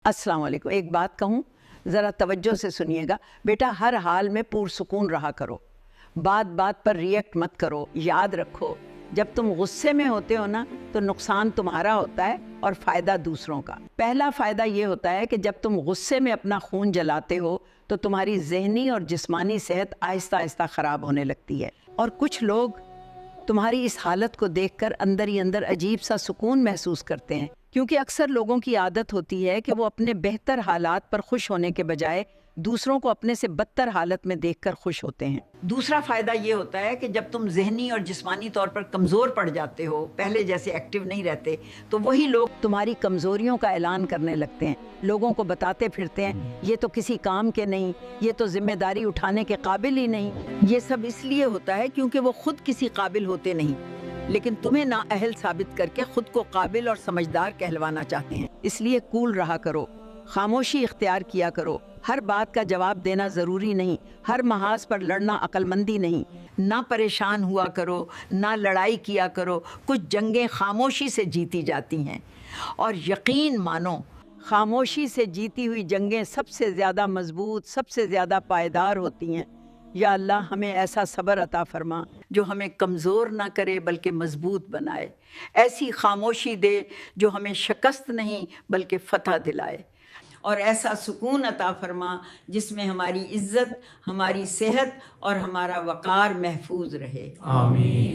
अस्सलाम वालेकुम। एक बात कहूँ, ज़रा तवज्जो से सुनिएगा। बेटा, हर हाल में पुरसुकून रहा करो, बात बात पर रिएक्ट मत करो। याद रखो, जब तुम गुस्से में होते हो ना, तो नुकसान तुम्हारा होता है और फ़ायदा दूसरों का। पहला फ़ायदा ये होता है कि जब तुम गुस्से में अपना खून जलाते हो तो तुम्हारी ज़हनी और जिस्मानी सेहत आहिस्ता आहिस्ता ख़राब होने लगती है, और कुछ लोग तुम्हारी इस हालत को देखकर अंदर ही अंदर अजीब सा सुकून महसूस करते हैं, क्योंकि अक्सर लोगों की आदत होती है कि वो अपने बेहतर हालात पर खुश होने के बजाय दूसरों को अपने से बदतर हालत में देखकर खुश होते हैं। दूसरा फ़ायदा ये होता है कि जब तुम ज़हनी और जिस्मानी तौर पर कमज़ोर पड़ जाते हो, पहले जैसे एक्टिव नहीं रहते, तो वही लोग तुम्हारी कमज़ोरियों का ऐलान करने लगते हैं। लोगों को बताते फिरते हैं, ये तो किसी काम के नहीं, ये तो जिम्मेदारी उठाने के काबिल ही नहीं। ये सब इसलिए होता है क्योंकि वो खुद किसी काबिल होते नहीं, लेकिन तुम्हें नाअहल साबित करके खुद को काबिल और समझदार कहलवाना चाहते हैं। इसलिए कूल रहा करो, खामोशी इख्तियार किया करो। हर बात का जवाब देना ज़रूरी नहीं, हर महाज पर लड़ना अक्लमंदी नहीं। ना परेशान हुआ करो, ना लड़ाई किया करो। कुछ जंगें खामोशी से जीती जाती हैं, और यकीन मानो, खामोशी से जीती हुई जंगें सबसे ज़्यादा मजबूत, सबसे ज़्यादा पायदार होती हैं। या अल्लाह, हमें ऐसा सब्र अता फरमा जो हमें कमज़ोर ना करे बल्कि मजबूत बनाए। ऐसी खामोशी दे जो हमें शिकस्त नहीं बल्कि फ़तह दिलाए, और ऐसा सुकून अता फरमा जिसमें हमारी इज़्ज़त, हमारी सेहत और हमारा वक़ार महफूज रहे। आमीन।